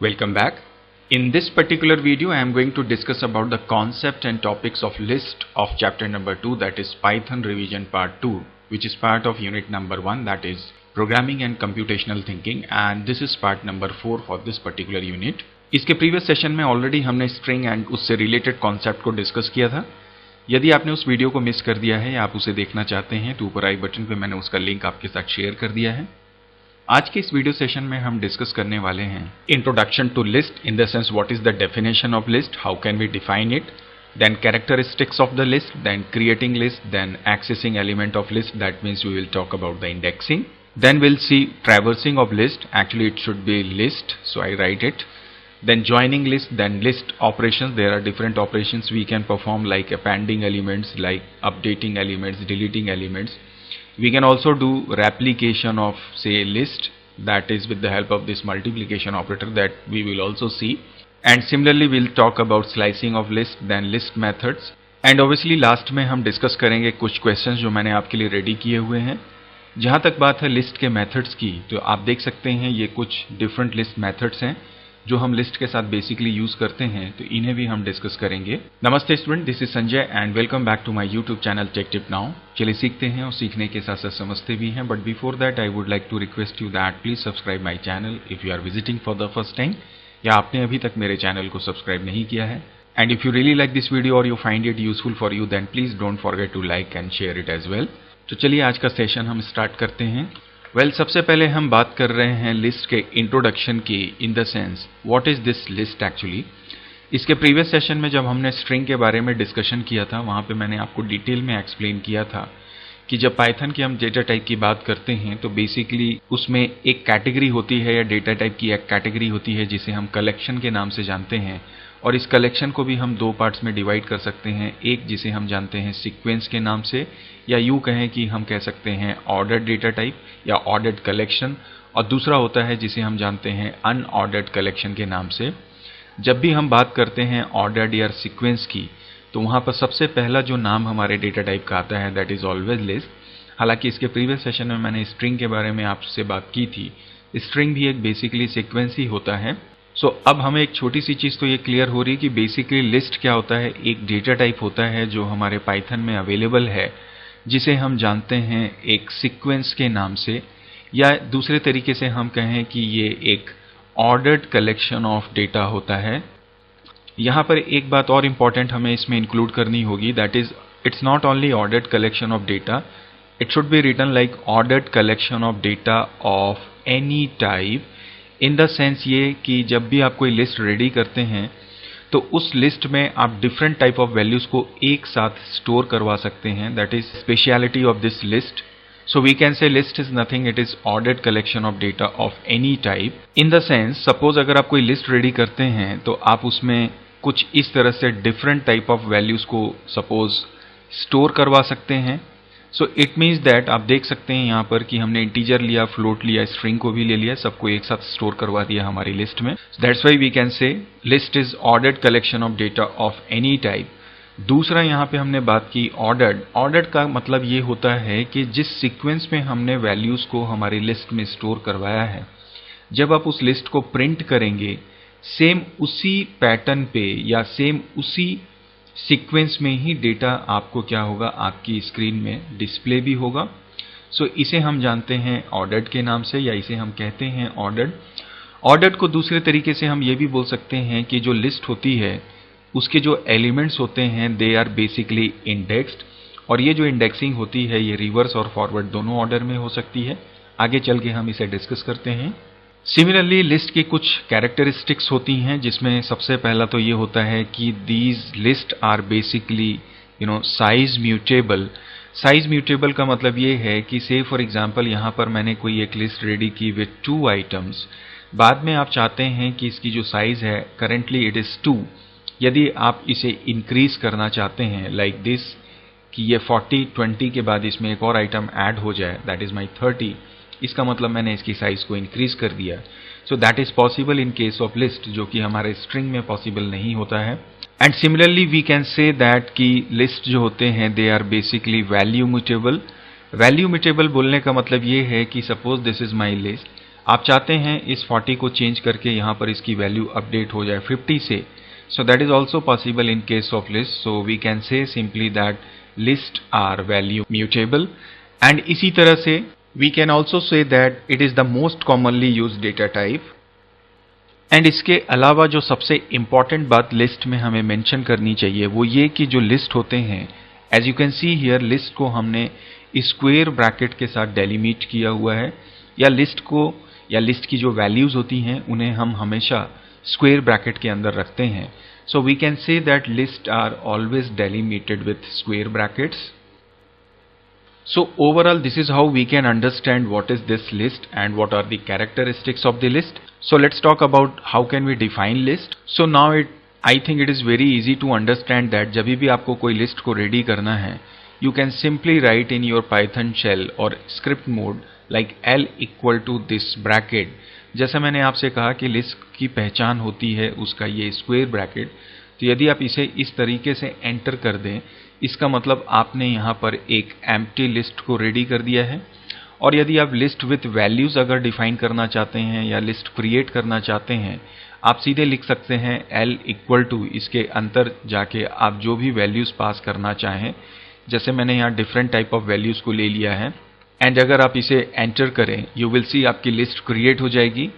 Welcome back. In this particular video I am going to discuss about the concept and topics of list of chapter number 2, that is Python revision part 2, which is part of unit number 1, that is programming and computational thinking, and this is part number 4 for this particular unit. इसके previous session में already हमने string and उससे related concept को discuss किया था. यदि आपने उस वीडियो को मिस कर दिया है या आप उसे देखना चाहते हैं तो ऊपर आई बटन पे मैंने उसका लिंक आपके साथ शेयर कर दिया है. आज के इस वीडियो सेशन में हम डिस्कस करने वाले हैं introduction to list, in the sense what is the definition of list, how can we define it, then characteristics of the list, then creating list, then accessing element of list, that means we will talk about the indexing, then we'll see traversing of list, actually it should be list, so I write it, then joining list, then list operations. There are different operations we can perform like appending elements, like updating elements, deleting elements. We can also do replication of say list, that is with the help of this multiplication operator that we will also see. And similarly we'll talk about slicing of list, then list methods, and obviously last में हम discuss करेंगे कुछ questions जो मैंने आपके लिए ready किए हुए हैं. जहाँ तक बात है लिस्ट के मेथड्स की, तो आप देख सकते हैं ये कुछ डिफरेंट लिस्ट मेथड्स हैं जो हम लिस्ट के साथ बेसिकली यूज करते हैं, तो इन्हें भी हम डिस्कस करेंगे. नमस्ते student, this is Sanjay and welcome back to my YouTube channel Tech Tip Now. चलिए सीखते हैं और सीखने के साथ साथ समझते भी हैं, but before that I would like to request you that please subscribe my channel if you are visiting for the first time, या आपने अभी तक मेरे चैनल को सब्सक्राइब नहीं किया है. And if you really like this video और you find it useful for you, then please don't forget to like and share it as well. तो चलिए आज का सेशन हम स्टार्ट करते हैं. सबसे पहले हम बात कर रहे हैं लिस्ट के इंट्रोडक्शन की, इन the sense what is this list actually. इसके प्रीवियस सेशन में जब हमने स्ट्रिंग के बारे में डिस्कशन किया था, वहां पे मैंने आपको डिटेल में एक्सप्लेन किया था कि जब पाइथन की हम डेटा टाइप की बात करते हैं तो बेसिकली उसमें एक कैटेगरी होती है या डेटा टाइप की एक कैटेगरी होती है जिसे हम कलेक्शन के नाम से जानते हैं, और इस कलेक्शन को भी हम दो पार्ट्स में डिवाइड कर सकते हैं. एक जिसे हम जानते हैं सीक्वेंस के नाम से, या यूं कहें कि हम कह सकते हैं ऑर्डर्ड डेटा टाइप या ऑर्डर्ड कलेक्शन, और दूसरा होता है जिसे हम जानते हैं अनऑर्डर्ड कलेक्शन के नाम से. जब भी हम बात करते हैं ऑर्डर्ड या सीक्वेंस की, तो वहां पर सबसे पहला जो नाम हमारे डेटा टाइप का आता है दैट इज ऑलवेज लिस्ट. हालांकि इसके प्रीवियस सेशन में मैंने स्ट्रिंग के बारे में आपसे बात की थी. स्ट्रिंग भी एक बेसिकली सीक्वेंस ही होता है. सो अब हमें एक छोटी सी चीज तो ये क्लियर हो रही है कि बेसिकली लिस्ट क्या होता है. एक डेटा टाइप होता है जो हमारे पाइथन में अवेलेबल है, जिसे हम जानते हैं एक सीक्वेंस के नाम से, या दूसरे तरीके से हम कहें कि ये एक ऑर्डर्ड कलेक्शन ऑफ डेटा होता है. यहाँ पर एक बात और इम्पॉर्टेंट हमें इसमें इंक्लूड करनी होगी, that is it's not only ordered collection of data, it should be written like ordered collection of data of any type, in the sense ये कि जब भी आप कोई लिस्ट रेडी करते हैं तो उस लिस्ट में आप डिफरेंट टाइप ऑफ वैल्यूज को एक साथ स्टोर करवा सकते हैं. That is speciality of this list. So we can say list is nothing, it is ordered collection of data of any type. In the sense, suppose अगर आप कोई list ready करते हैं तो आप उसमें कुछ इस तरह से डिफरेंट टाइप ऑफ वैल्यूज को सपोज स्टोर करवा सकते हैं. सो इट मीन्स दैट आप देख सकते हैं यहाँ पर कि हमने इंटीजर लिया, फ्लोट लिया, स्ट्रिंग को भी ले लिया, सबको एक साथ स्टोर करवा दिया हमारी लिस्ट में. That's why we can say list is ordered collection of data of any type. दूसरा यहाँ पे हमने बात की ऑर्डर्ड. ऑर्डर्ड का मतलब ये होता है कि जिस सीक्वेंस में हमने वैल्यूज को हमारी लिस्ट में स्टोर करवाया है, जब आप उस लिस्ट को प्रिंट करेंगे सेम उसी पैटर्न पे या सेम उसी सीक्वेंस में ही डेटा आपको क्या होगा, आपकी स्क्रीन में डिस्प्ले भी होगा. सो इसे हम जानते हैं ऑर्डर्ड के नाम से, या इसे हम कहते हैं ऑर्डर्ड. ऑर्डर्ड को दूसरे तरीके से हम ये भी बोल सकते हैं कि जो लिस्ट होती है उसके जो एलिमेंट्स होते हैं दे आर बेसिकली इंडेक्स्ड, और ये जो इंडेक्सिंग होती है ये रिवर्स और फॉरवर्ड दोनों ऑर्डर में हो सकती है. आगे चल के हम इसे डिस्कस करते हैं. सिमिलरली लिस्ट की कुछ कैरेक्टरिस्टिक्स होती हैं, जिसमें सबसे पहला तो ये होता है कि these list are basically size mutable. Size mutable का मतलब ये है कि से फॉर एग्जांपल यहाँ पर मैंने कोई एक लिस्ट रेडी की विद 2 आइटम्स, बाद में आप चाहते हैं कि इसकी जो साइज है करेंटली इट इज 2, यदि आप इसे इंक्रीज करना चाहते हैं लाइक दिस कि ये 40-20 के बाद इसमें एक और आइटम ऐड हो जाए, दैट इज माई 30, इसका मतलब मैंने इसकी साइज को इंक्रीज कर दिया. So that is possible in case of list, जो कि हमारे स्ट्रिंग में पॉसिबल नहीं होता है. And similarly we can say that कि लिस्ट जो होते हैं they are basically value mutable. Value mutable बोलने का मतलब ये है कि suppose this is my list, आप चाहते हैं इस 40 को चेंज करके यहाँ पर इसकी वैल्यू अपडेट हो जाए 50 से, so that is also possible in case of list. So we can say simply that list are value mutable, and इसी तरह से we can also say that it is the most commonly used data type. And इसके अलावा जो सबसे important बात list में हमें मेंशन करनी चाहिए वो ये कि जो लिस्ट होते हैं, as you can see here, list को हमने स्क्वायर ब्रैकेट के साथ डेलिमिट किया हुआ है, या लिस्ट की जो वैल्यूज होती हैं उन्हें हम हमेशा स्क्वायर ब्रैकेट के अंदर रखते हैं. So we can say that list are always delimited with square brackets. So overall, this is how we can understand what is this list and what are the characteristics of the list. So let's talk about how can we define list. So now I think it is very easy to understand that जब भी आपको कोई list को ready करना है, you can simply write in your Python shell or script mode like L equal to this bracket. जैसा मैंने आपसे कहा कि list की पहचान होती है उसका ये square bracket, तो यदि आप इसे इस तरीके से एंटर कर दें, इसका मतलब आपने यहाँ पर एक एम्प्टी लिस्ट को रेडी कर दिया है. और यदि आप लिस्ट विथ वैल्यूज अगर डिफाइन करना चाहते हैं या लिस्ट क्रिएट करना चाहते हैं, आप सीधे लिख सकते हैं L इक्वल टू, इसके अंदर जाके आप जो भी वैल्यूज पास करना चाहें, जैसे मैंने यहाँ डिफरेंट टाइप ऑफ वैल्यूज को ले लिया है, एंड अगर आप इसे एंटर करें यू विल सी आपकी लिस्ट क्रिएट हो जाएगी.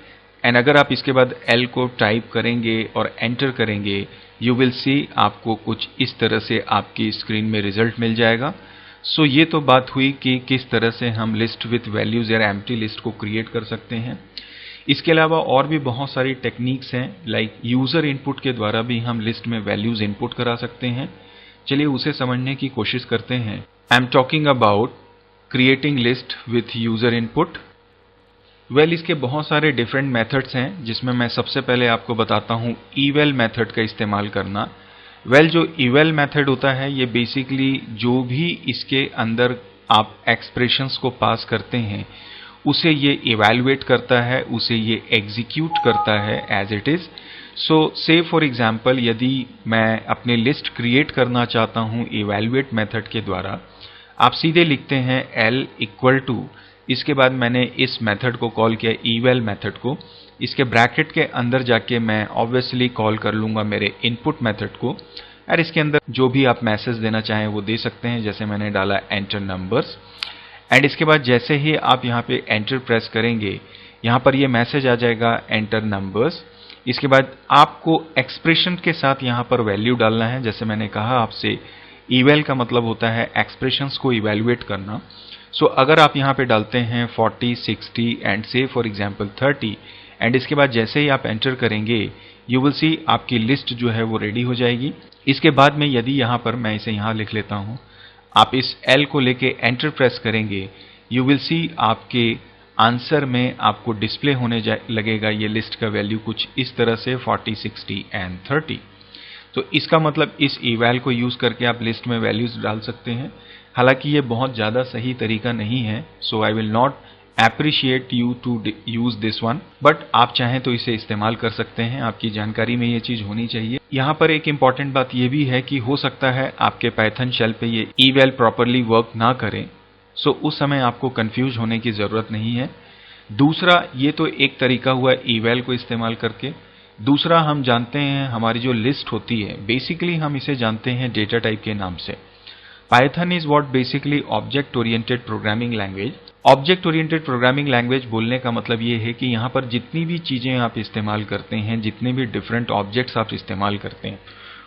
एंड अगर आप इसके बाद L को टाइप करेंगे और एंटर करेंगे, यू विल सी आपको कुछ इस तरह से आपकी स्क्रीन में रिजल्ट मिल जाएगा. सो ये तो बात हुई कि किस तरह से हम लिस्ट विथ वैल्यूज या एम्प्टी लिस्ट को क्रिएट कर सकते हैं. इसके अलावा और भी बहुत सारी टेक्निक्स हैं, लाइक यूजर इनपुट के द्वारा भी हम लिस्ट में वैल्यूज इनपुट करा सकते हैं. चलिए उसे समझने की कोशिश करते हैं. I am talking about creating list with user input. Well, इसके बहुत सारे डिफरेंट मेथड्स हैं, जिसमें मैं सबसे पहले आपको बताता हूँ eval मेथड का इस्तेमाल करना. वेल, जो eval मेथड होता है ये बेसिकली जो भी इसके अंदर आप एक्सप्रेशंस को पास करते हैं उसे ये इवैल्यूएट करता है, उसे ये एग्जीक्यूट करता है एज इट इज. सो से फॉर एग्जाम्पल, यदि मैं अपनी लिस्ट क्रिएट करना चाहता हूँ इवैल्यूएट मेथड के द्वारा, आप सीधे लिखते हैं L इक्वल टू, इसके बाद मैंने इस मेथड को कॉल किया eval मेथड को, इसके ब्रैकेट के अंदर जाके मैं ऑब्वियसली कॉल कर लूंगा मेरे इनपुट मेथड को, और इसके अंदर जो भी आप मैसेज देना चाहें वो दे सकते हैं, जैसे मैंने डाला एंटर नंबर्स. एंड इसके बाद जैसे ही आप यहाँ पे एंटर प्रेस करेंगे, यहाँ पर ये मैसेज आ जाएगा एंटर नंबर्स. इसके बाद आपको एक्सप्रेशन के साथ यहाँ पर वैल्यू डालना है. जैसे मैंने कहा आपसे, eval का मतलब होता है एक्सप्रेशंस को इवैल्यूएट करना. सो अगर आप यहाँ पे डालते हैं 40, 60 एंड से फॉर एग्जाम्पल 30, एंड इसके बाद जैसे ही आप एंटर करेंगे यू विल सी आपकी लिस्ट जो है वो रेडी हो जाएगी. इसके बाद में यदि यहाँ पर मैं इसे यहाँ लिख लेता हूँ, आप इस L को लेके एंटर प्रेस करेंगे, यू विल सी आपके आंसर में आपको डिस्प्ले होने लगेगा ये लिस्ट का वैल्यू कुछ इस तरह से 40, 60 एंड 30. तो इसका मतलब इस eval को यूज करके आप लिस्ट में वैल्यूज डाल सकते हैं. हालांकि ये बहुत ज़्यादा सही तरीका नहीं है, so I will not appreciate you to use this one, but आप चाहें तो इसे इस्तेमाल कर सकते हैं. आपकी जानकारी में ये चीज़ होनी चाहिए. यहाँ पर एक इम्पॉर्टेंट बात ये भी है कि हो सकता है आपके पाइथन शेल पे ये eval प्रॉपरली वर्क ना करें, सो उस समय आपको कंफ्यूज होने की ज़रूरत नहीं है. दूसरा, ये तो एक तरीका हुआ eval को इस्तेमाल करके. दूसरा, हम जानते हैं हमारी जो लिस्ट होती है, बेसिकली हम इसे जानते हैं डेटा टाइप के नाम से. Python is what basically object oriented programming language. Object oriented programming language बोलने का मतलब ये है कि यहाँ पर जितनी भी चीज़ें आप इस्तेमाल करते हैं, जितने भी डिफरेंट ऑब्जेक्ट्स आप इस्तेमाल करते हैं,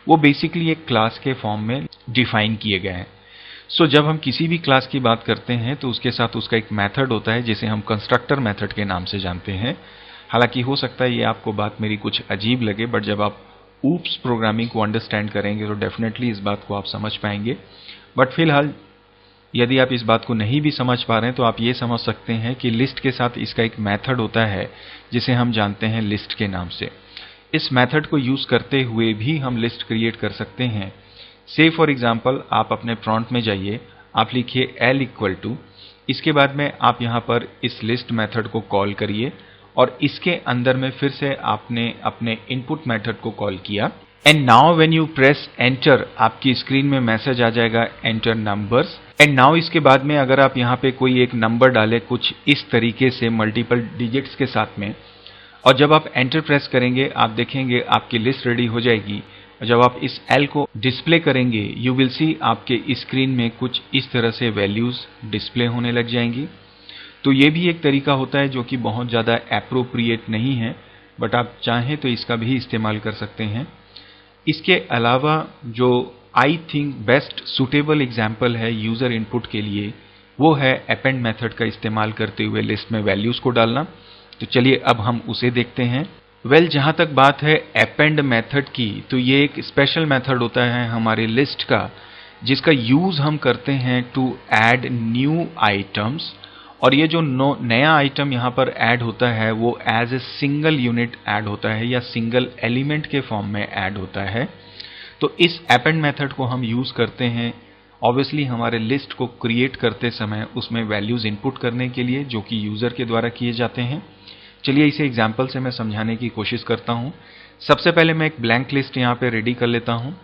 वो बेसिकली एक क्लास के फॉर्म में डिफाइन किए गए हैं. सो जब हम किसी भी क्लास की बात करते हैं तो उसके साथ उसका एक मेथड होता है जिसे हम कंस्ट्रक्टर मेथड के नाम से जानते हैं. हालांकि हो सकता है ये आपको बात मेरी कुछ अजीब लगे, बट जब आप ऊप्स प्रोग्रामिंग को अंडरस्टैंड करेंगे तो डेफिनेटली इस बात को आप समझ पाएंगे. बट फिलहाल यदि आप इस बात को नहीं भी समझ पा रहे हैं तो आप ये समझ सकते हैं कि लिस्ट के साथ इसका एक मेथड होता है जिसे हम जानते हैं लिस्ट के नाम से. इस मेथड को यूज करते हुए भी हम लिस्ट क्रिएट कर सकते हैं. से फॉर एग्जांपल, आप अपने प्रॉम्प्ट में जाइए, आप लिखिए L इक्वल टू, इसके बाद में आप यहाँ पर इस लिस्ट मेथड को कॉल करिए और इसके अंदर में फिर से आपने अपने इनपुट मेथड को कॉल किया. And now when you press enter, आपकी स्क्रीन में मैसेज आ जाएगा एंटर नंबर्स। एंड नाउ इसके बाद में अगर आप यहाँ पे कोई एक नंबर डालें कुछ इस तरीके से मल्टीपल डिजिट्स के साथ में, और जब आप एंटर प्रेस करेंगे आप देखेंगे आपकी लिस्ट रेडी हो जाएगी। और जब आप इस एल को डिस्प्ले करेंगे यू विल सी आपके स्क्रीन में कुछ इस तरह से वैल्यूज डिस्प्ले होने लग जाएंगी। तो ये भी एक तरीका होता है जो कि बहुत ज़्यादा एप्रोप्रिएट नहीं है, बट आप चाहें तो इसका भी इस्तेमाल कर सकते हैं। इसके अलावा जो I think best suitable example है यूज़र इनपुट के लिए वो है अपेंड मेथड का इस्तेमाल करते हुए लिस्ट में वैल्यूज़ को डालना। तो चलिए अब हम उसे देखते हैं। वेल, जहाँ तक बात है अपेंड मेथड की, तो ये एक स्पेशल मेथड होता है हमारी लिस्ट का जिसका यूज़ हम करते हैं टू ऐड न्यू आइटम्स। और ये जो नया आइटम यहाँ पर ऐड होता है वो as a single unit add होता है या सिंगल एलिमेंट के फॉर्म में ऐड होता है। तो इस अपेंड मेथड को हम यूज़ करते हैं ऑब्वियसली हमारे लिस्ट को क्रिएट करते समय उसमें वैल्यूज़ इनपुट करने के लिए जो कि यूज़र के द्वारा किए जाते हैं। चलिए इसे एग्जाम्पल से मैं समझाने की कोशिश करता हूँ। सबसे पहले मैं एक ब्लैंक लिस्ट यहाँ पे रेडी कर लेता हूँ।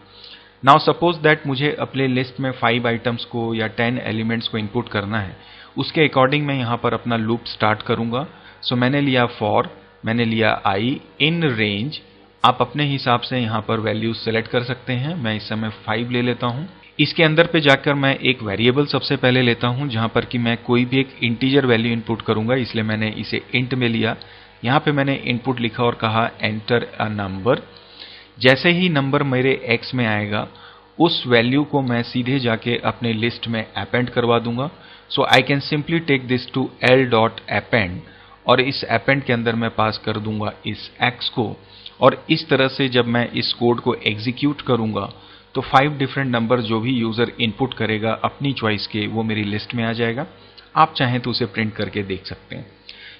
नाउ सपोज दैट मुझे अपने लिस्ट में 5 आइटम्स को या 10 एलिमेंट्स को इनपुट करना है, उसके अकॉर्डिंग मैं यहाँ पर अपना लूप स्टार्ट करूँगा। सो मैंने लिया फॉर, मैंने लिया आई इन रेंज। आप अपने हिसाब से यहाँ पर वैल्यूज सेलेक्ट कर सकते हैं। मैं इस समय 5 ले लेता हूँ। इसके अंदर पे जाकर मैं एक वेरिएबल सबसे पहले लेता हूँ जहाँ पर कि मैं कोई भी एक इंटीजर वैल्यू इनपुट करूँगा, इसलिए मैंने इसे इंट में लिया। यहाँ पे मैंने इनपुट लिखा और कहा एंटर अ नंबर। जैसे ही नंबर मेरे एक्स में आएगा उस वैल्यू को मैं सीधे जाके अपने लिस्ट में अपेंड करवा दूंगा। So I can simply take this to L dot append और इस अपेंड के अंदर मैं पास कर दूंगा इस एक्स को। और इस तरह से जब मैं इस कोड को एग्जीक्यूट करूंगा तो 5 डिफरेंट नंबर जो भी यूजर इनपुट करेगा अपनी चॉइस के वो मेरी लिस्ट में आ जाएगा। आप चाहें तो उसे प्रिंट करके देख सकते हैं।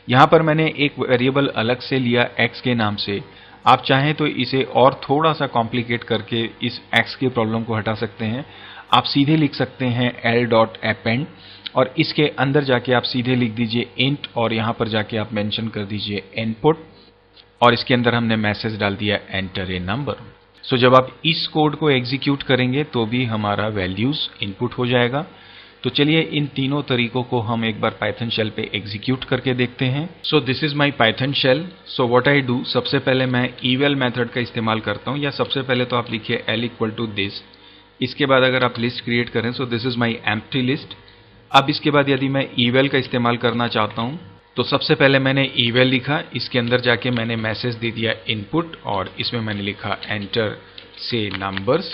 यहाँ पर मैंने एक वेरिएबल अलग से लिया एक्स के नाम से। आप चाहें तो इसे और थोड़ा सा कॉम्प्लिकेट करके इस एक्स की प्रॉब्लम को हटा सकते हैं। आप सीधे लिख सकते हैं एल डॉट अपेंड और इसके अंदर जाके आप सीधे लिख दीजिए इंट और यहाँ पर जाके आप मेंशन कर दीजिए इनपुट और इसके अंदर हमने मैसेज डाल दिया एंटर ए नंबर। सो जब आप इस कोड को एग्जीक्यूट करेंगे तो भी हमारा वैल्यूज इनपुट हो जाएगा। तो चलिए इन तीनों तरीकों को हम एक बार पाइथन शेल पे एग्जीक्यूट करके देखते हैं। So this is my Python shell. So what I do, सबसे पहले मैं eval मेथड का इस्तेमाल करता हूँ, या सबसे पहले तो आप लिखिए l इक्वल टू दिस। इसके बाद अगर आप लिस्ट क्रिएट करें सो this is my empty list. अब इसके बाद यदि मैं eval का इस्तेमाल करना चाहता हूँ तो सबसे पहले मैंने eval लिखा, इसके अंदर जाके मैंने मैसेज दे दिया इनपुट और इसमें मैंने लिखा एंटर से numbers.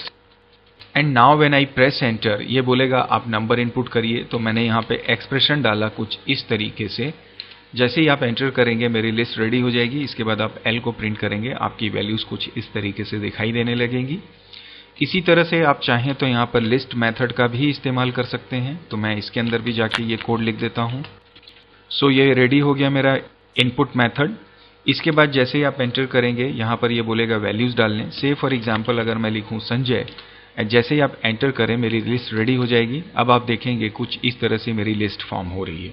And now when I press enter, ये बोलेगा आप नंबर इनपुट करिए। तो मैंने यहाँ पे एक्सप्रेशन डाला कुछ इस तरीके से। जैसे ही आप एंटर करेंगे मेरी लिस्ट रेडी हो जाएगी। इसके बाद आप एल को प्रिंट करेंगे, आपकी वैल्यूज कुछ इस तरीके से दिखाई देने लगेंगी। इसी तरह से आप चाहें तो यहाँ पर लिस्ट मेथड का भी इस्तेमाल कर सकते हैं। तो मैं इसके अंदर भी जाके ये कोड लिख देता हूँ। सो ये रेडी हो गया मेरा इनपुट मेथड। इसके बाद जैसे ही आप एंटर करेंगे यहाँ पर ये बोलेगा वैल्यूज डालने। से फॉर एग्जाम्पल अगर मैं लिखूँ संजय, जैसे ही आप एंटर करें मेरी लिस्ट रेडी हो जाएगी। अब आप देखेंगे कुछ इस तरह से मेरी लिस्ट फॉर्म हो रही है।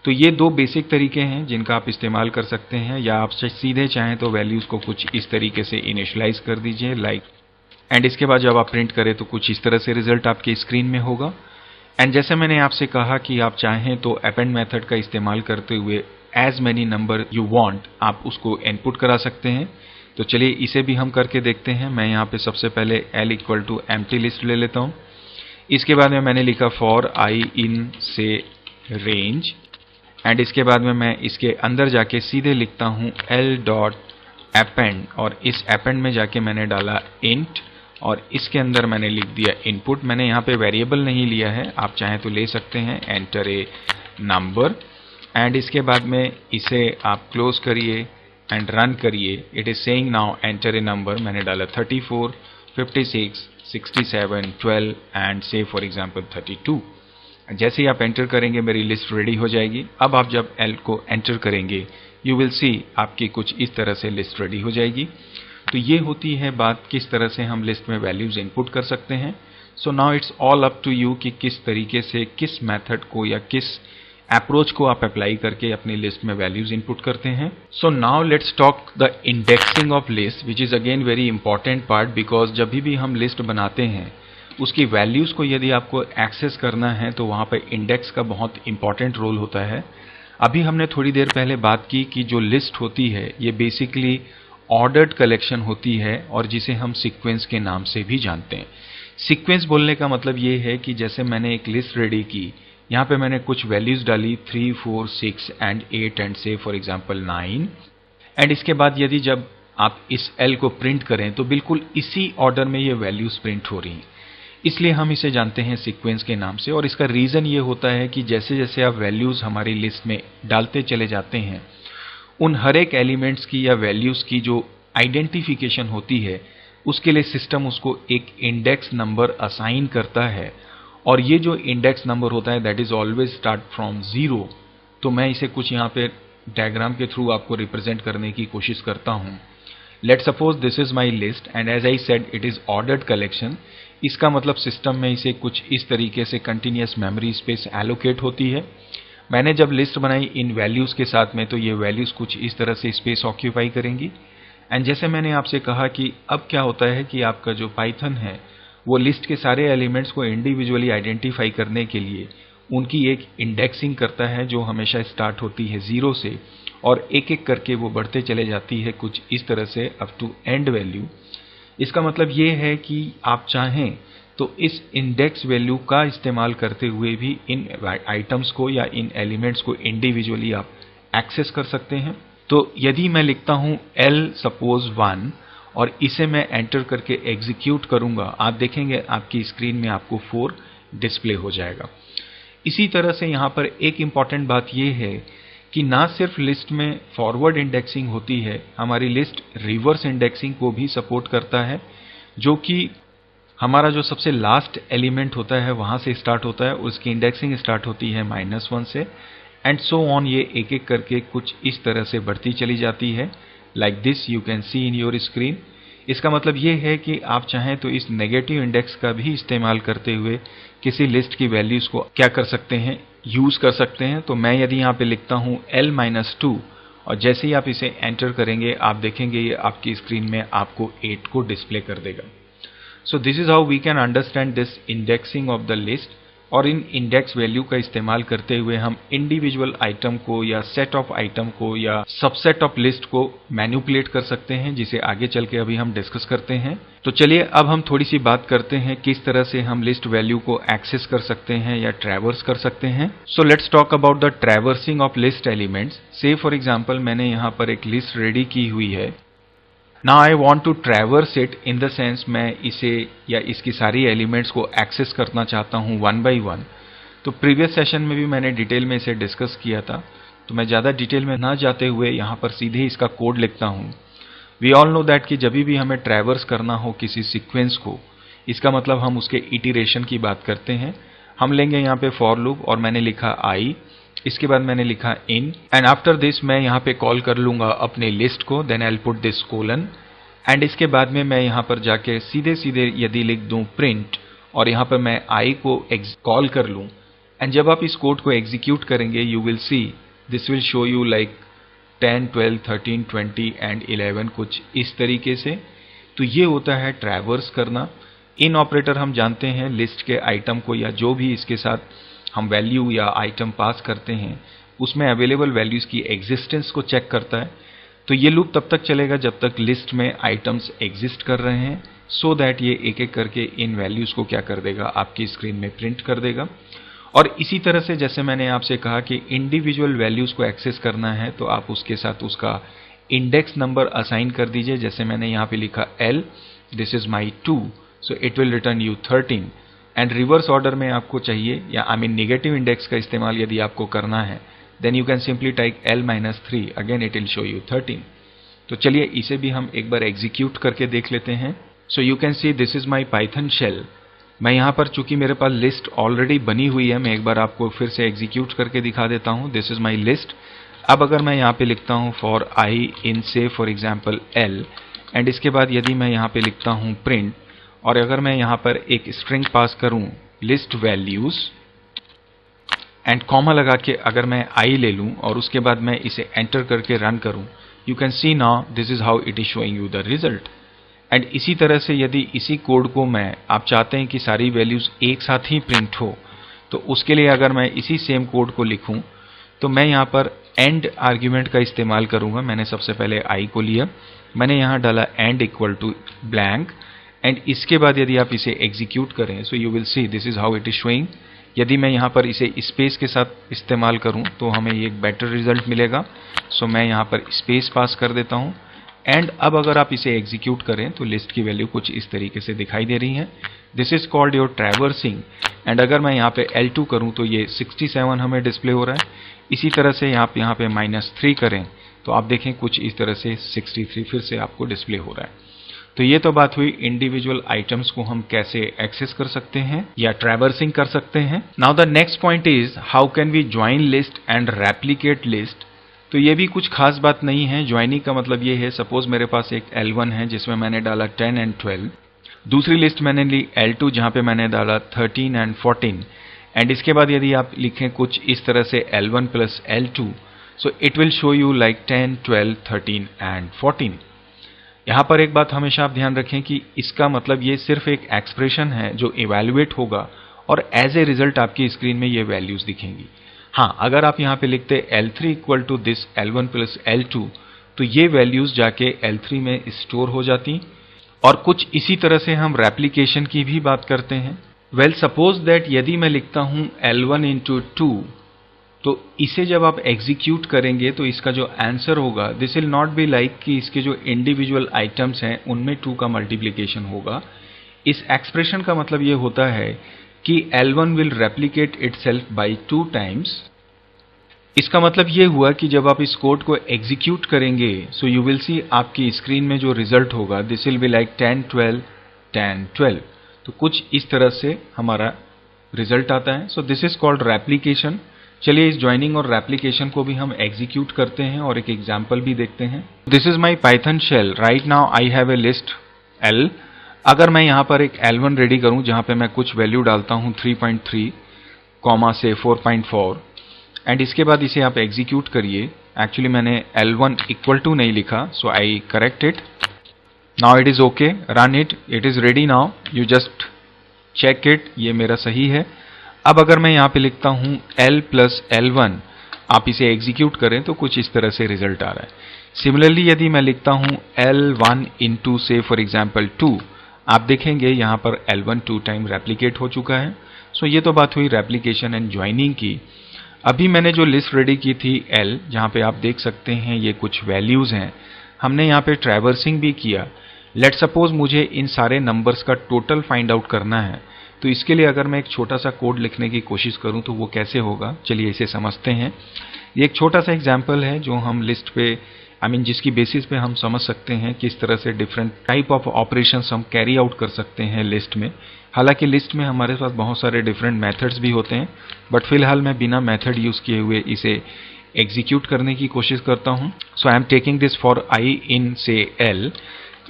तो ये 2 बेसिक तरीके हैं जिनका आप इस्तेमाल कर सकते हैं, या आप सीधे चाहें तो वैल्यूज को कुछ इस तरीके से इनिशियलाइज कर दीजिए लाइक, एंड इसके बाद जब आप प्रिंट करें तो कुछ इस तरह से रिजल्ट आपके स्क्रीन में होगा। एंड जैसे मैंने आपसे कहा कि आप चाहें तो अपेंड मेथड का इस्तेमाल करते हुए as many number you want आप उसको इनपुट करा सकते हैं। तो चलिए इसे भी हम करके देखते हैं। मैं यहाँ पे सबसे पहले l equal to empty list ले लेता हूँ। इसके बाद में मैंने लिखा फॉर आई इन से रेंज, एंड इसके बाद में मैं इसके अंदर जाके सीधे लिखता हूँ l डॉट अपेंड और इस अपेंड में जाके मैंने डाला इंट और इसके अंदर मैंने लिख दिया इनपुट। मैंने यहाँ पे वेरिएबल नहीं लिया है, आप चाहें तो ले सकते हैं एंटर ए नंबर। एंड इसके बाद में इसे आप क्लोज करिए एंड रन करिए। It is saying now enter a number. मैंने डाला 34, 56, 67, 12 एंड से फॉर एग्जांपल 32। जैसे ही आप एंटर करेंगे मेरी लिस्ट रेडी हो जाएगी। अब आप जब एल को एंटर करेंगे यू विल सी आपकी कुछ इस तरह से लिस्ट रेडी हो जाएगी। तो ये होती है बात किस तरह से हम लिस्ट में वैल्यूज इनपुट कर सकते हैं। So now it's all up to you कि किस तरीके से किस मेथड को या किस अप्रोच को आप अप्लाई करके अपनी लिस्ट में वैल्यूज इनपुट करते हैं। So now let's talk the indexing of list, which is again very important part, because जब भी हम लिस्ट बनाते हैं उसकी वैल्यूज को यदि आपको एक्सेस करना है तो वहां पर इंडेक्स का बहुत इंपॉर्टेंट रोल होता है। अभी हमने थोड़ी देर पहले बात की कि जो लिस्ट होती है ये बेसिकली ऑर्डर्ड कलेक्शन होती है और जिसे हम सीक्वेंस के नाम से भी जानते हैं। सीक्वेंस बोलने का मतलब ये है कि जैसे मैंने एक लिस्ट रेडी की, यहाँ पे मैंने कुछ वैल्यूज डाली 3, 4, 6 एंड 8 एंड से फॉर एग्जांपल 9, एंड इसके बाद यदि जब आप इस L को प्रिंट करें तो बिल्कुल इसी ऑर्डर में ये वैल्यूज प्रिंट हो रही हैं, इसलिए हम इसे जानते हैं सीक्वेंस के नाम से। और इसका रीजन ये होता है कि जैसे जैसे आप वैल्यूज हमारी लिस्ट में डालते चले जाते हैं, उन हर एक एलिमेंट्स की या वैल्यूज की जो आइडेंटिफिकेशन होती है उसके लिए सिस्टम उसको एक इंडेक्स नंबर असाइन करता है, और ये जो इंडेक्स नंबर होता है that is always start from 0। तो मैं इसे कुछ यहाँ पे डायग्राम के थ्रू आपको रिप्रेजेंट करने की कोशिश करता हूँ। Let suppose this is my list and as I said it is ordered collection. इसका मतलब सिस्टम में इसे कुछ इस तरीके से कंटिन्यूअस मेमोरी स्पेस एलोकेट होती है। मैंने जब लिस्ट बनाई इन वैल्यूज के साथ में तो ये वैल्यूज कुछ इस तरह से स्पेस ऑक्यूपाई करेंगी। एंड जैसे मैंने आपसे कहा कि अब क्या होता है कि आपका जो पाइथन है वो लिस्ट के सारे एलिमेंट्स को इंडिविजुअली आइडेंटिफाई करने के लिए उनकी एक इंडेक्सिंग करता है जो हमेशा स्टार्ट होती है 0 से, और एक एक करके वो बढ़ते चले जाती है कुछ इस तरह से अप टू एंड वैल्यू। इसका मतलब ये है कि आप चाहें तो इस इंडेक्स वैल्यू का इस्तेमाल करते हुए भी इन आइटम्स को या इन एलिमेंट्स को इंडिविजुअली आप एक्सेस कर सकते हैं। तो यदि मैं लिखता हूं L सपोज 1 और इसे मैं एंटर करके एग्जीक्यूट करूंगा, आप देखेंगे आपकी स्क्रीन में आपको 4 डिस्प्ले हो जाएगा। इसी तरह से यहां पर एक इंपॉर्टेंट बात यह है कि ना सिर्फ लिस्ट में फॉरवर्ड इंडेक्सिंग होती है, हमारी लिस्ट रिवर्स इंडेक्सिंग को भी सपोर्ट करता है, जो कि हमारा जो सबसे लास्ट एलिमेंट होता है वहां से स्टार्ट होता है, उसकी इंडेक्सिंग स्टार्ट होती है -1 से एंड सो ऑन। ये एक एक करके कुछ इस तरह से बढ़ती चली जाती है, like this you can C in your screen. इसका मतलब ये है कि आप चाहें तो इस नेगेटिव इंडेक्स का भी इस्तेमाल करते हुए किसी लिस्ट की वैल्यूज को क्या कर सकते हैं, यूज कर सकते हैं। तो मैं यदि यहाँ पे लिखता हूं L-2 और जैसे ही आप इसे एंटर करेंगे आप देखेंगे ये आपकी स्क्रीन में आपको 8 को डिस्प्ले कर देगा। So this is how we can understand this indexing of the list. और इन इंडेक्स वैल्यू का इस्तेमाल करते हुए हम इंडिविजुअल आइटम को या सेट ऑफ आइटम को या सबसेट ऑफ लिस्ट को मैनिपुलेट कर सकते हैं, जिसे आगे चल के अभी हम डिस्कस करते हैं। तो चलिए अब हम थोड़ी सी बात करते हैं किस तरह से हम लिस्ट वैल्यू को एक्सेस कर सकते हैं या ट्रैवर्स कर सकते हैं। So let's talk about the traversing of list elements. से फॉर एग्जाम्पल मैंने यहाँ पर एक लिस्ट रेडी की हुई है। Now I want to traverse it in the sense मैं इसे या इसकी सारी एलिमेंट्स को एक्सेस करना चाहता हूँ 1 by 1। तो प्रीवियस सेशन में भी मैंने डिटेल में इसे डिस्कस किया था, तो मैं ज़्यादा डिटेल में ना जाते हुए यहाँ पर सीधे इसका कोड लिखता हूँ। वी ऑल नो दैट कि जब भी हमें ट्रैवर्स करना हो किसी सीक्वेंस को, इसका मतलब हम उसके इटीरेशन की बात करते हैं। हम लेंगे यहाँ पे फॉर लूप और मैंने लिखा I, इसके बाद मैंने लिखा इन एंड आफ्टर दिस मैं यहाँ पे कॉल कर लूंगा अपने लिस्ट को, then I will put this colon एंड इसके बाद में मैं यहाँ पर जाके सीधे सीधे यदि लिख दूं प्रिंट और यहाँ पर मैं I को कॉल कर लूं एंड जब आप इस कोड को एग्जीक्यूट करेंगे you will see this will show you like 10, 12, 13, 20 and 11 कुछ इस तरीके से। तो ये होता है ट्रैवर्स करना। इन ऑपरेटर हम जानते हैं लिस्ट के आइटम को या जो भी इसके साथ हम वैल्यू या आइटम पास करते हैं उसमें अवेलेबल वैल्यूज की एग्जिस्टेंस को चेक करता है। तो ये लूप तब तक चलेगा जब तक लिस्ट में आइटम्स एग्जिस्ट कर रहे हैं, सो दैट ये एक एक करके इन वैल्यूज को क्या कर देगा, आपकी स्क्रीन में प्रिंट कर देगा। और इसी तरह से जैसे मैंने आपसे कहा कि इंडिविजुअल वैल्यूज को एक्सेस करना है तो आप उसके साथ उसका इंडेक्स नंबर असाइन कर दीजिए। जैसे मैंने यहाँ पे लिखा L, this is my 2, so it will return you 13 and reverse order में आपको चाहिए या आई मीन नेगेटिव इंडेक्स का इस्तेमाल यदि आपको करना है then you can simply type L-3, again it will show you 13। तो चलिए इसे भी हम एक बार एग्जीक्यूट करके देख लेते हैं। So you can see this is my Python shell. मैं यहाँ पर चूंकि मेरे पास लिस्ट ऑलरेडी बनी हुई है, मैं एक बार आपको फिर से एग्जीक्यूट करके दिखा देता हूँ। This is my list. अब अगर मैं यहाँ पे लिखता हूँ फॉर I इन से फॉर एग्जाम्पल L एंड इसके बाद यदि मैं यहाँ पे लिखता हूँ प्रिंट और अगर मैं यहाँ पर एक स्ट्रिंग पास करूँ लिस्ट वैल्यूज एंड कॉमा लगा के अगर मैं आई ले लूं और उसके बाद मैं इसे एंटर करके रन करूं, you can C now this is how it is showing you the result. And इसी तरह से यदि इसी कोड को आप चाहते हैं कि सारी वैल्यूज एक साथ ही प्रिंट हो, तो उसके लिए अगर मैं इसी सेम कोड को लिखूं तो मैं यहाँ पर एंड आर्ग्यूमेंट का इस्तेमाल करूंगा। मैंने सबसे पहले आई को लिया, मैंने यहाँ डाला and equal to blank, and इसके बाद यदि आप इसे एग्जीक्यूट करें so you will see this is how it is showing. यदि मैं यहाँ पर इसे स्पेस के साथ इस्तेमाल करूं तो हमें एक बेटर रिजल्ट मिलेगा। सो मैं यहाँ पर स्पेस पास कर देता हूँ, एंड अब अगर आप इसे एग्जीक्यूट करें तो लिस्ट की वैल्यू कुछ इस तरीके से दिखाई दे रही है। This is called your traversing. And अगर मैं यहाँ पे L2 करूं तो ये 67 हमें डिस्प्ले हो रहा है। इसी तरह से आप यहाँ पे -3 करें तो आप देखें कुछ इस तरह से 63 फिर से आपको डिस्प्ले हो रहा है। तो ये तो बात हुई इंडिविजुअल आइटम्स को हम कैसे एक्सेस कर सकते हैं या ट्रैवर्सिंग कर सकते हैं। Now the next point is how can we join list and replicate list. तो ये भी कुछ खास बात नहीं है। ज्वाइनिंग का मतलब ये है, सपोज मेरे पास एक L1 है जिसमें मैंने डाला 10 एंड 12, दूसरी लिस्ट मैंने ली L2 जहां पे मैंने डाला 13 एंड 14, एंड इसके बाद यदि आप लिखें कुछ इस तरह से L1 plus L2, so it will show you like 10, 12, 13 and 14। यहाँ पर एक बात हमेशा आप ध्यान रखें कि इसका मतलब ये सिर्फ एक एक्सप्रेशन है जो इवैल्यूएट होगा और एज ए रिजल्ट आपकी स्क्रीन में ये वैल्यूज दिखेंगी। हाँ, अगर आप यहाँ पे लिखते L3 equal to this L1 plus L2 तो ये वैल्यूज जाके L3 में स्टोर हो जाती। और कुछ इसी तरह से हम रेप्लिकेशन की भी बात करते हैं। वेल सपोज दैट यदि मैं लिखता हूं L1 इंटू 2, तो इसे जब आप एग्जीक्यूट करेंगे तो इसका जो आंसर होगा this will not be like कि इसके जो इंडिविजुअल आइटम्स हैं उनमें 2 का मल्टीप्लिकेशन होगा। इस एक्सप्रेशन का मतलब ये होता है कि L1 will replicate itself by 2 times. इसका मतलब ये हुआ कि जब आप इस कोड को एग्जीक्यूट करेंगे सो यू विल सी आपकी स्क्रीन में जो रिजल्ट होगा दिस विल बी लाइक 10, 12, 10, 12। तो कुछ इस तरह से हमारा रिजल्ट आता है। सो दिस इज कॉल्ड रेप्लिकेशन। चलिए इस ज्वाइनिंग और रेप्लिकेशन को भी हम एग्जीक्यूट करते हैं और एक एग्जाम्पल भी देखते हैं। This is my Python shell. Right now I have a list L। अगर मैं यहाँ पर एक L1 रेडी करूं जहां पे मैं कुछ वैल्यू डालता हूं 3.3 कॉमा से 4.4, एंड इसके बाद इसे आप एग्जीक्यूट करिए। एक्चुअली मैंने L1 इक्वल टू नहीं लिखा, so I correct it. Now it is okay, run it, it is ready now, you just check it, ये मेरा सही है। अब अगर मैं यहाँ पे लिखता हूं L प्लस L1, आप इसे एग्जीक्यूट करें तो कुछ इस तरह से रिजल्ट आ रहा है। सिमिलरली यदि मैं लिखता हूं L1 इंटू से फॉर एग्जाम्पल 2, आप देखेंगे यहाँ पर L1 2 टाइम रेप्लिकेट हो चुका है। सो ये तो बात हुई रेप्लिकेशन एंड ज्वाइनिंग की। अभी मैंने जो लिस्ट रेडी की थी L, जहाँ पे आप देख सकते हैं ये कुछ वैल्यूज हैं, हमने यहाँ पे ट्रैवर्सिंग भी किया। लेट सपोज मुझे इन सारे नंबर्स का टोटल फाइंड आउट करना है, तो इसके लिए अगर मैं एक छोटा सा कोड लिखने की कोशिश करूं तो वो कैसे होगा, चलिए इसे समझते हैं। ये एक छोटा सा एग्जाम्पल है जो हम लिस्ट पे जिसकी बेसिस पे हम समझ सकते हैं किस तरह से डिफरेंट टाइप ऑफ ऑपरेशंस हम कैरी आउट कर सकते हैं लिस्ट में। हालांकि लिस्ट में हमारे पास बहुत सारे डिफरेंट मेथड्स भी होते हैं, बट फिलहाल मैं बिना मेथड यूज किए हुए इसे एग्जीक्यूट करने की कोशिश करता हूं। So I am taking this for I in से L।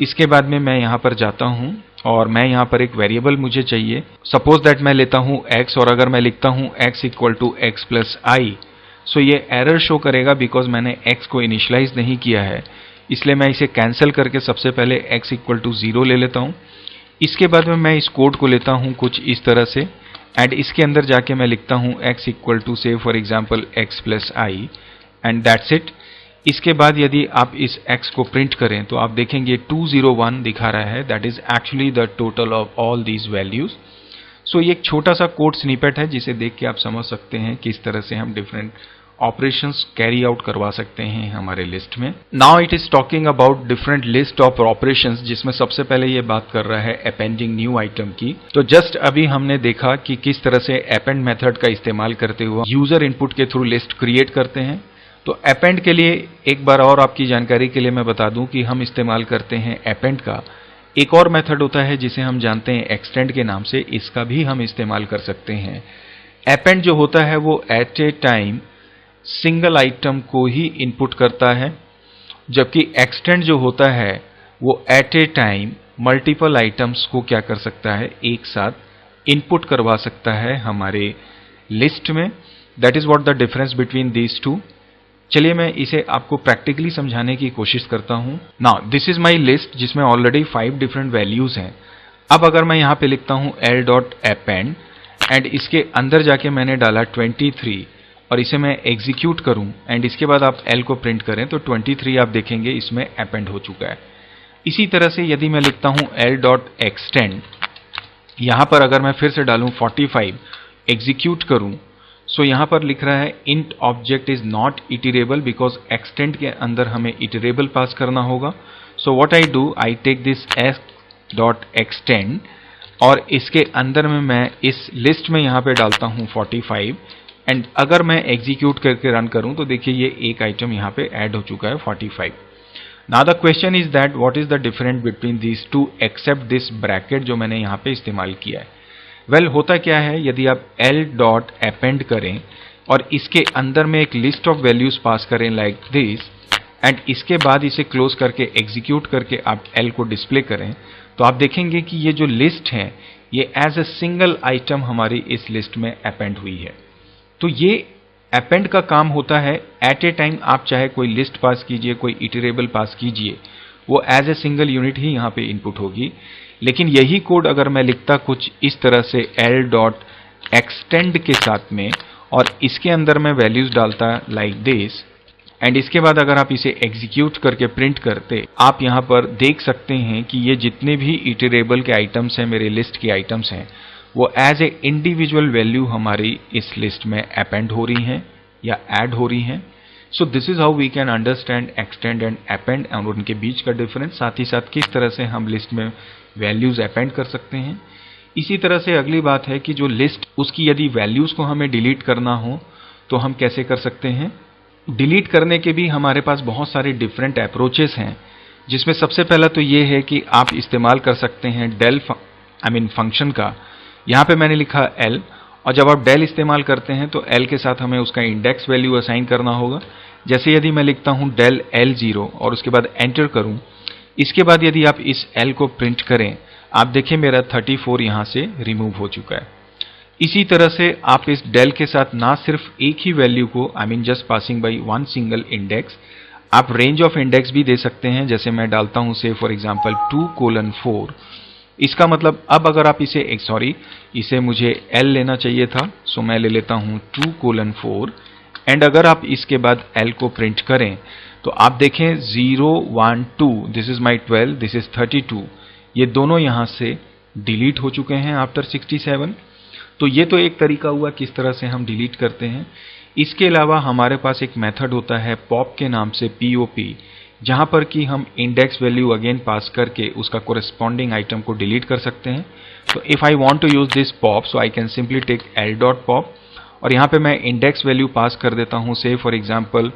इसके बाद में मैं यहाँ पर जाता हूं और मैं यहाँ पर एक वेरिएबल मुझे चाहिए। सपोज दैट मैं लेता हूं x, और अगर मैं लिखता हूं x equal to x plus I, सो ये एरर शो करेगा बिकॉज मैंने x को इनिशियलाइज नहीं किया है। इसलिए मैं इसे कैंसिल करके सबसे पहले x इक्वल टू 0 ले लेता हूं। इसके बाद में मैं इस कोड को लेता हूं कुछ इस तरह से, एंड इसके अंदर जाके मैं लिखता हूं x इक्वल टू से for example x plus I, and that's it. इसके बाद यदि आप इस x को प्रिंट करें तो आप देखेंगे 201 दिखा रहा है, that is actually the total of all these values. So ये एक छोटा सा कोड स्निपेट है जिसे देख के आप समझ सकते हैं किस तरह से हम डिफरेंट ऑपरेशंस कैरी आउट करवा सकते हैं हमारे लिस्ट में। Now it is talking about different list of operations, जिसमें सबसे पहले ये बात कर रहा है अपेंडिंग न्यू आइटम की। तो जस्ट अभी हमने देखा कि किस तरह से अपेंड मेथड का इस्तेमाल करते हुए यूजर इनपुट के थ्रू लिस्ट क्रिएट करते हैं। तो अपेंड के लिए एक बार और आपकी जानकारी के लिए मैं बता दूं कि हम इस्तेमाल करते हैं अपेंड का। एक और मेथड होता है जिसे हम जानते हैं एक्सटेंड के नाम से, इसका भी हम इस्तेमाल कर सकते हैं। अपेंड जो होता है वो at a time single item को ही इनपुट करता है, जबकि एक्सटेंड जो होता है वो at a time multiple items को क्या कर सकता है, एक साथ इनपुट करवा सकता है हमारे लिस्ट में। That is what the difference between these to. चलिए मैं इसे आपको प्रैक्टिकली समझाने की कोशिश करता हूं। Now this is my list जिसमें ऑलरेडी 5 डिफरेंट वैल्यूज हैं। अब अगर मैं यहां पे लिखता हूं l.append एंड इसके अंदर जाके मैंने डाला 23 और इसे मैं एग्जीक्यूट करूं एंड इसके बाद आप l को प्रिंट करें तो 23 आप देखेंगे इसमें अपेंड हो चुका है। इसी तरह से यदि मैं लिखता हूं l.extend, यहां पर अगर मैं फिर से डालूं 45, एग्जीक्यूट करूं, सो यहां पर लिख रहा है int object is not iterable because extend के अंदर हमें इटरेबल पास करना होगा। So what I do, I take this s.extend और इसके अंदर में मैं इस लिस्ट में यहां पे डालता हूं 45 एंड अगर मैं एग्जीक्यूट करके रन करूं तो देखिए ये एक आइटम यहां पे ऐड हो चुका है 45। Now the question is that what is the difference between these two except this bracket जो मैंने यहां पे इस्तेमाल किया है। वेल होता क्या है, यदि आप l.append करें और इसके अंदर में एक लिस्ट ऑफ वैल्यूज पास करें लाइक दिस एंड इसके बाद इसे क्लोज करके एग्जीक्यूट करके आप l को डिस्प्ले करें तो आप देखेंगे कि ये जो लिस्ट है ये एज ए सिंगल आइटम हमारी इस लिस्ट में अपेंड हुई है। तो ये अपेंड का काम होता है एट ए टाइम, आप चाहे कोई लिस्ट पास कीजिए, कोई इटरेबल पास कीजिए, वो एज ए सिंगल यूनिट ही यहाँ पे इनपुट होगी। लेकिन यही कोड अगर मैं लिखता कुछ इस तरह से l.extend के साथ में और इसके अंदर मैं वैल्यूज डालता लाइक दिस एंड इसके बाद अगर आप इसे एग्जीक्यूट करके प्रिंट करते, आप यहाँ पर देख सकते हैं कि ये जितने भी इटरेबल के आइटम्स हैं, मेरे लिस्ट के आइटम्स हैं, वो एज ए इंडिविजुअल वैल्यू हमारी इस लिस्ट में अपेंड हो रही हैं या ऐड हो रही हैं। So this is how we can understand extend and append और उनके बीच का डिफरेंस, साथ ही साथ किस तरह से हम लिस्ट में वैल्यूज अपेंड कर सकते हैं। इसी तरह से अगली बात है कि जो लिस्ट उसकी यदि वैल्यूज को हमें डिलीट करना हो तो हम कैसे कर सकते हैं। डिलीट करने के भी हमारे पास बहुत सारे डिफरेंट अप्रोचेस हैं, जिसमें सबसे पहला तो ये है कि आप इस्तेमाल कर सकते हैं del फंक्शन का। यहाँ पे मैंने लिखा l और जब आप del इस्तेमाल करते हैं तो l के साथ हमें उसका इंडेक्स वैल्यू असाइन करना होगा। जैसे यदि मैं लिखता हूँ del l0 और उसके बाद एंटर करूँ, इसके बाद यदि आप इस l को प्रिंट करें, आप देखें मेरा 34 यहाँ से रिमूव हो चुका है। इसी तरह से आप इस del के साथ ना सिर्फ एक ही वैल्यू को just passing by one single index, आप रेंज ऑफ इंडेक्स भी दे सकते हैं। जैसे मैं डालता हूं से फॉर एग्जांपल 2:4, इसका मतलब अब अगर आप इसे मुझे l लेना चाहिए था, सो मैं ले लेता हूं 2:4 एंड अगर आप इसके बाद l को प्रिंट करें तो आप देखें 0, 1, 2, this is my 12, this is 32, ये दोनों यहां से डिलीट हो चुके हैं आफ्टर 67। तो ये तो एक तरीका हुआ किस तरह से हम डिलीट करते हैं। इसके अलावा हमारे पास एक मेथड होता है पॉप के नाम से POP, जहां पर कि हम इंडेक्स वैल्यू अगेन पास करके उसका कोरेस्पॉन्डिंग आइटम को डिलीट कर सकते हैं। तो if I want to use this pop, so I can simply take l.pop और यहाँ पे मैं इंडेक्स वैल्यू पास कर देता हूँ से फॉर एग्जाम्पल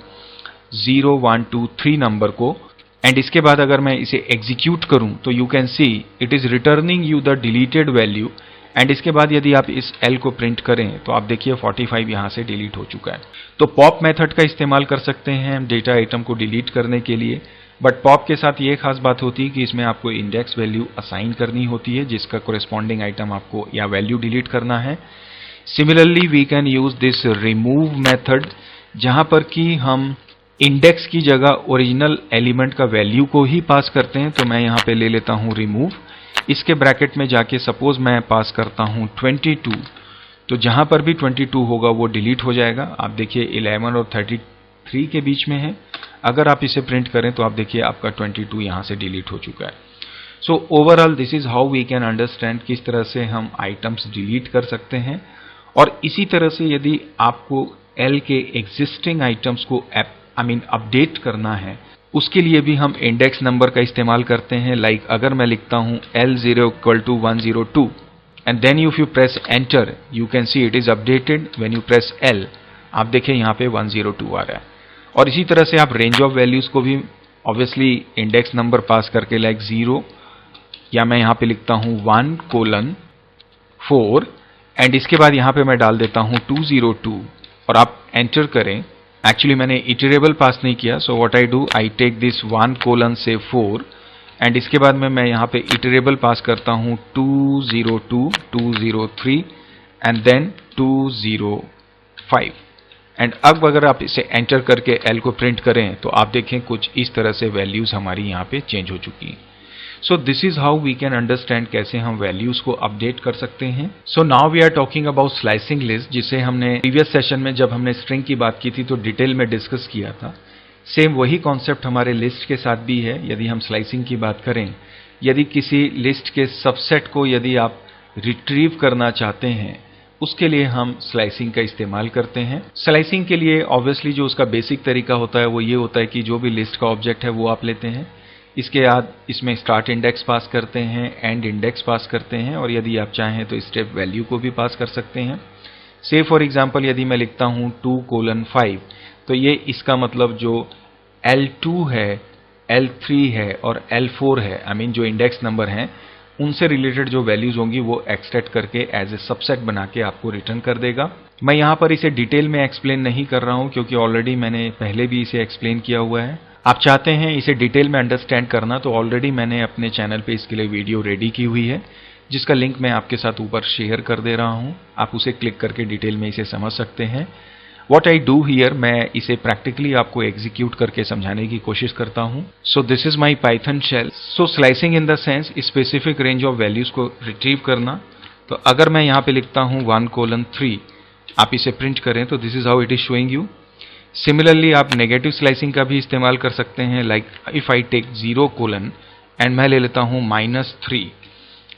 0, 1, 2, 3 नंबर को एंड इसके बाद अगर मैं इसे एग्जीक्यूट करूं तो you can see it is returning you the deleted value and इसके बाद यदि आप इस l को प्रिंट करें तो आप देखिए 45 यहां से डिलीट हो चुका है। तो पॉप मेथड का इस्तेमाल कर सकते हैं हम डेटा आइटम को डिलीट करने के लिए, बट पॉप के साथ ये खास बात होती है कि इसमें आपको इंडेक्स वैल्यू असाइन करनी होती है जिसका कोरेस्पॉन्डिंग आइटम आपको या वैल्यू डिलीट करना है। Similarly we can use this remove method, जहां पर कि हम इंडेक्स की जगह ओरिजिनल एलिमेंट का वैल्यू को ही पास करते हैं। तो मैं यहाँ पे ले लेता हूँ रिमूव, इसके ब्रैकेट में जाके सपोज मैं पास करता हूँ 22, तो जहां पर भी 22 होगा वो डिलीट हो जाएगा। आप देखिए 11 और 33 के बीच में है, अगर आप इसे प्रिंट करें तो आप देखिए आपका 22 यहां से डिलीट हो चुका है। So overall this is how we can understand किस तरह से हम आइटम्स डिलीट कर सकते हैं। और इसी तरह से यदि आपको l के एग्जिस्टिंग आइटम्स को अपडेट करना है, उसके लिए भी हम इंडेक्स नंबर का इस्तेमाल करते हैं। लाइक अगर मैं लिखता हूं l0 = 102 and then if you press enter you can see it is updated. When you press l आप देखें यहाँ पे 102 आ रहा है। और इसी तरह से आप रेंज ऑफ वैल्यूज को भी ऑब्वियसली इंडेक्स नंबर पास करके लाइक 0 या मैं यहाँ पे लिखता हूँ 1:4 एंड इसके बाद यहाँ पे मैं डाल देता हूँ 202 और आप एंटर करें। एक्चुअली मैंने इटरेबल पास नहीं किया, so what I do, I take this 1:4 and इसके बाद में मैं यहाँ पे इटरेबल पास करता हूँ 202, 203 एंड देन 205 एंड अब अगर आप इसे एंटर करके L को प्रिंट करें तो आप देखें कुछ इस तरह से वैल्यूज हमारी यहाँ पे चेंज हो चुकी हैं। So this is how we can understand कैसे हम वैल्यूज को अपडेट कर सकते हैं। So now we are talking about slicing list, जिसे हमने प्रीवियस सेशन में जब हमने स्ट्रिंग की बात की थी तो डिटेल में डिस्कस किया था। सेम वही कॉन्सेप्ट हमारे लिस्ट के साथ भी है। यदि हम स्लाइसिंग की बात करें, यदि किसी लिस्ट के सबसेट को यदि आप रिट्रीव करना चाहते हैं, उसके लिए हम स्लाइसिंग का इस्तेमाल करते हैं। स्लाइसिंग के लिए ऑब्वियसली जो उसका बेसिक तरीका होता है वो ये होता है कि जो भी लिस्ट का ऑब्जेक्ट है वो आप लेते हैं, इसके बाद इसमें स्टार्ट इंडेक्स पास करते हैं, एंड इंडेक्स पास करते हैं, और यदि आप चाहें तो स्टेप वैल्यू को भी पास कर सकते हैं। से फॉर एग्जांपल यदि मैं लिखता हूं 2:5, तो ये इसका मतलब जो L2 है, L3 है और L4 है, आई मीन जो इंडेक्स नंबर हैं, उनसे रिलेटेड जो वैल्यूज होंगी वो एक्सट्रैक्ट करके एज ए सबसेट बना के आपको रिटर्न कर देगा। मैं यहाँ पर इसे डिटेल में एक्सप्लेन नहीं कर रहा हूँ क्योंकि ऑलरेडी मैंने पहले भी इसे एक्सप्लेन किया हुआ है। आप चाहते हैं इसे डिटेल में अंडरस्टैंड करना तो ऑलरेडी मैंने अपने चैनल पे इसके लिए वीडियो रेडी की हुई है, जिसका लिंक मैं आपके साथ ऊपर शेयर कर दे रहा हूँ। आप उसे क्लिक करके डिटेल में इसे समझ सकते हैं। What I do here, मैं इसे प्रैक्टिकली आपको एग्जीक्यूट करके समझाने की कोशिश करता हूँ। So this is my Python shell. So slicing in the sense specific range of values को रिट्रीव करना। तो अगर मैं यहाँ पे लिखता हूँ 1:3, आप इसे प्रिंट करें तो this is how it is showing you. Similarly आप नेगेटिव स्लाइसिंग का भी इस्तेमाल कर सकते हैं, like if I take 0:, and मैं ले लेता हूँ -3,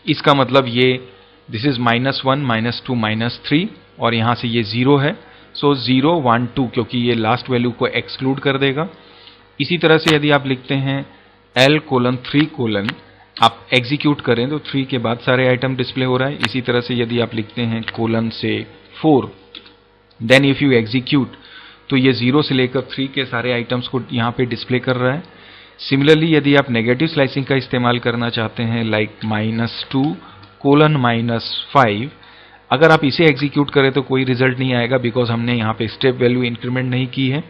इसका मतलब ये दिस इज -1, -2, -3, और यहाँ से ये 0 है। सो 0, 1, 2, क्योंकि ये लास्ट वैल्यू को एक्सक्लूड कर देगा। इसी तरह से यदि आप लिखते हैं L:3, आप एग्जीक्यूट करें तो 3 के बाद सारे आइटम डिस्प्ले हो रहा है। इसी तरह से यदि आप लिखते हैं :4, देन इफ यू एग्जीक्यूट तो ये 0 से लेकर 3 के सारे आइटम्स को यहाँ पे डिस्प्ले कर रहा है। सिमिलरली यदि आप नेगेटिव स्लाइसिंग का इस्तेमाल करना चाहते हैं, लाइक -2:-5, अगर आप इसे एग्जीक्यूट करें तो कोई रिजल्ट नहीं आएगा बिकॉज हमने यहाँ पे स्टेप वैल्यू इंक्रीमेंट नहीं की है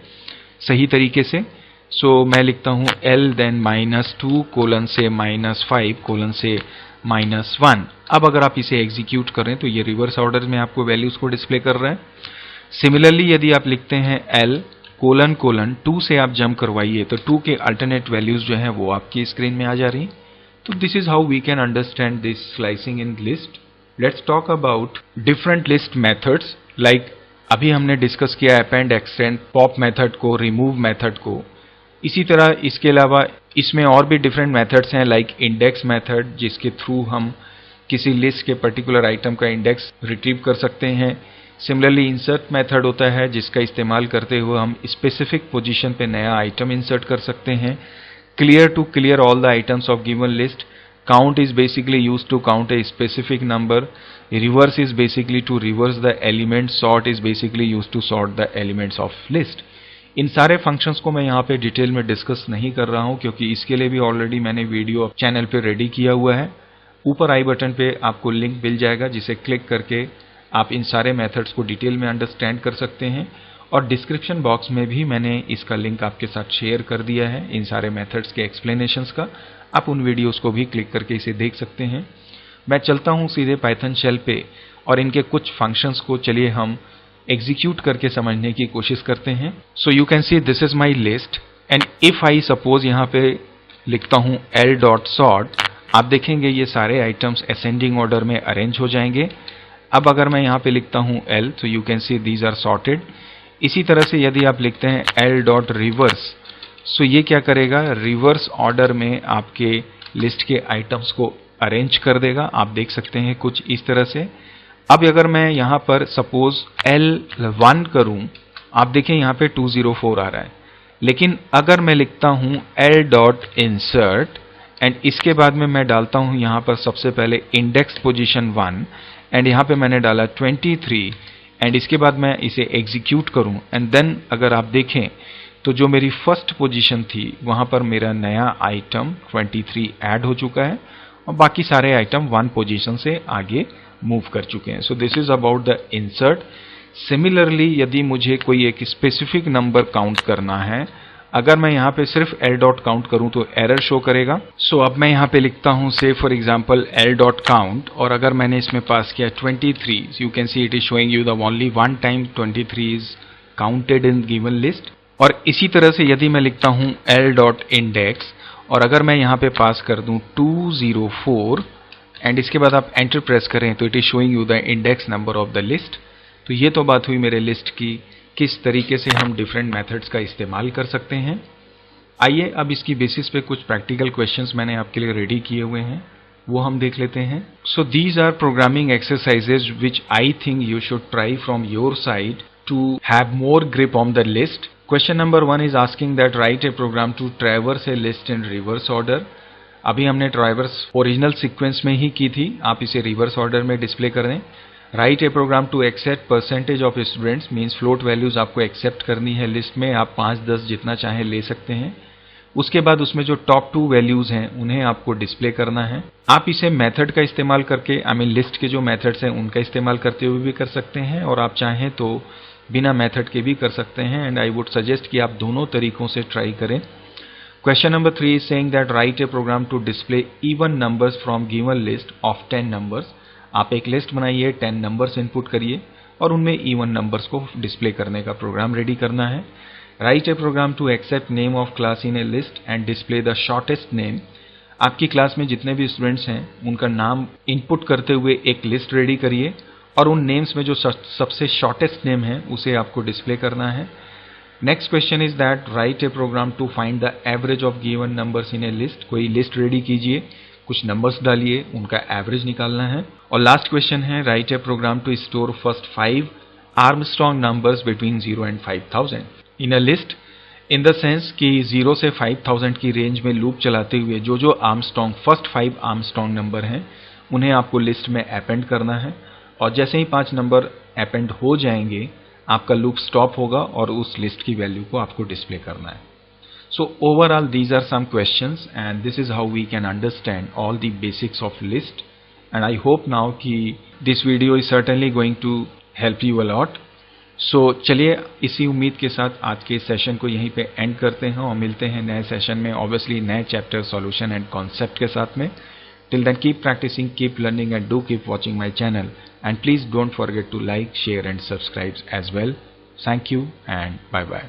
सही तरीके से। सो मैं लिखता हूँ L देन -2:- से -5:- से -1। अब अगर आप इसे एग्जीक्यूट करें तो ये रिवर्स ऑर्डर में आपको वैल्यूज को डिस्प्ले कर रहा है। सिमिलरली यदि आप लिखते हैं L::2 से आप जंप करवाइए तो 2 के अल्टरनेट वैल्यूज जो है वो आपकी स्क्रीन में आ जा रही। तो this is how we can understand this slicing in list. Let's talk about different list methods, like अभी हमने डिस्कस किया append, extend, pop मेथड को, remove मेथड को। इसी तरह इसके अलावा इसमें और भी डिफरेंट मेथड्स हैं, लाइक इंडेक्स मेथड, जिसके थ्रू हम किसी लिस्ट के पर्टिकुलर आइटम का इंडेक्स रिट्रीव कर सकते हैं। सिमिलरली इंसर्ट मेथड होता है जिसका इस्तेमाल करते हुए हम स्पेसिफिक पोजीशन पे नया आइटम इंसर्ट कर सकते हैं। Clear to clear all the items of given list. Count is basically used to count a specific number. Reverse is basically to reverse the elements. Sort is basically used to sort the elements of list. इन सारे functions को मैं यहाँ पे detail में discuss नहीं कर रहा हूँ क्योंकि इसके लिए भी ऑलरेडी मैंने वीडियो चैनल पे रेडी किया हुआ है। ऊपर आई बटन पे आपको लिंक मिल जाएगा जिसे क्लिक करके आप इन सारे मेथड्स को डिटेल में अंडरस्टैंड कर सकते हैं, और डिस्क्रिप्शन बॉक्स में भी मैंने इसका लिंक आपके साथ शेयर कर दिया है इन सारे मेथड्स के एक्सप्लेनेशंस का। आप उन वीडियोस को भी क्लिक करके इसे देख सकते हैं। मैं चलता हूं सीधे पाइथन शेल पे और इनके कुछ फंक्शंस को चलिए हम एग्जीक्यूट करके समझने की कोशिश करते हैं। So you can see this is my list, and if I suppose यहाँ पे लिखता हूँ L.sort, आप देखेंगे ये सारे आइटम्स असेंडिंग ऑर्डर में अरेंज हो जाएंगे। अब अगर मैं यहाँ पे लिखता हूँ L, तो you can see these are sorted. इसी तरह से यदि आप लिखते हैं L.reverse, सो ये क्या करेगा, रिवर्स ऑर्डर में आपके लिस्ट के आइटम्स को अरेंज कर देगा। आप देख सकते हैं कुछ इस तरह से। अब अगर मैं यहाँ पर सपोज L1 करूं, आप देखें यहाँ पे 204 आ रहा है, लेकिन अगर मैं लिखता हूँ L.insert एंड इसके बाद में मैं डालता हूँ यहाँ पर सबसे पहले इंडेक्स पोजीशन 1 एंड यहाँ पे मैंने डाला 23 एंड इसके बाद मैं इसे एग्जीक्यूट करूं, एंड देन अगर आप देखें तो जो मेरी फर्स्ट पोजीशन थी वहां पर मेरा नया आइटम 23 ऐड हो चुका है और बाकी सारे आइटम 1 पोजीशन से आगे मूव कर चुके हैं। So this is about the insert. Similarly यदि मुझे कोई एक स्पेसिफिक नंबर काउंट करना है, अगर मैं यहाँ पे सिर्फ L.count करूं तो एरर शो करेगा। सो अब मैं यहाँ पे लिखता हूँ से फॉर एग्जाम्पल L.count, और अगर मैंने इसमें पास किया 23, you can see it is showing you the only one time 23 is counted in given list। और इसी तरह से यदि मैं लिखता हूं l.index और अगर मैं यहां पे पास कर दूं 204 एंड इसके बाद आप एंटर प्रेस करें तो it is showing you the index number of the list. तो ये तो बात हुई मेरे लिस्ट की किस तरीके से हम डिफरेंट मेथड्स का इस्तेमाल कर सकते हैं। आइए अब इसकी बेसिस पे कुछ प्रैक्टिकल क्वेश्चंस मैंने आपके लिए रेडी किए हुए हैं, वो हम देख लेते हैं। So these are programming exercises which I think you should try from your side to have more grip on the list. Question number 1 is asking that write a program to traverse a list in reverse order. अभी हमने traverse original sequence में ही की थी, आप इसे reverse order में display कर दें। Write a program to accept percentage of students, means float values आपको एक्सेप्ट करनी है लिस्ट में, आप 5-10 जितना चाहे ले सकते हैं। उसके बाद उसमें जो टॉप 2 वैल्यूज हैं उन्हें आपको डिस्प्ले करना है। आप इसे मेथड का इस्तेमाल करके लिस्ट के जो मेथड्स हैं उनका इस्तेमाल करते हुए भी कर सकते हैं और आप चाहें तो बिना मेथड के भी कर सकते हैं, एंड आई वुड सजेस्ट कि आप दोनों तरीकों से ट्राई करें। Question number 3 is saying that write a program to display even numbers from given list of 10 numbers. आप एक लिस्ट बनाइए, 10 नंबर्स इनपुट करिए और उनमें इवन नंबर्स को डिस्प्ले करने का प्रोग्राम रेडी करना है। Write a program to accept name of class in a list and display the shortest name. आपकी क्लास में जितने भी स्टूडेंट्स हैं उनका नाम इनपुट करते हुए एक लिस्ट रेडी करिए और उन नेम्स में जो सबसे शॉर्टेस्ट नेम है उसे आपको डिस्प्ले करना है। Next question is that write a program to find the average of given numbers in a list. कोई लिस्ट रेडी कीजिए, कुछ नंबर्स डालिए, उनका एवरेज निकालना है। और लास्ट क्वेश्चन है write a program to store first 5 Armstrong numbers between 0 and 5000 in a list, in the sense कि 0 से 5000 की रेंज में लूप चलाते हुए जो जो आर्मस्ट्रॉन्ग फर्स्ट 5 आर्मस्ट्रॉन्ग नंबर हैं उन्हें आपको लिस्ट में अपेंड करना है और जैसे ही 5 नंबर अपेंड हो जाएंगे आपका लूप स्टॉप होगा और उस लिस्ट की वैल्यू को आपको डिस्प्ले करना है। So overall these are some questions and this is how we can understand all the basics of list, and I hope now कि this video is certainly going to help you a lot। So चलिए इसी उम्मीद के साथ आज के session को यहीं पे एंड करते हैं और मिलते हैं नए सेशन में, ऑब्वियसली नए चैप्टर सॉल्यूशन एंड कॉन्सेप्ट के साथ में। Till then keep practicing, keep learning and do keep watching my channel, and please don't forget to like, share and subscribe as well। Thank you and bye bye।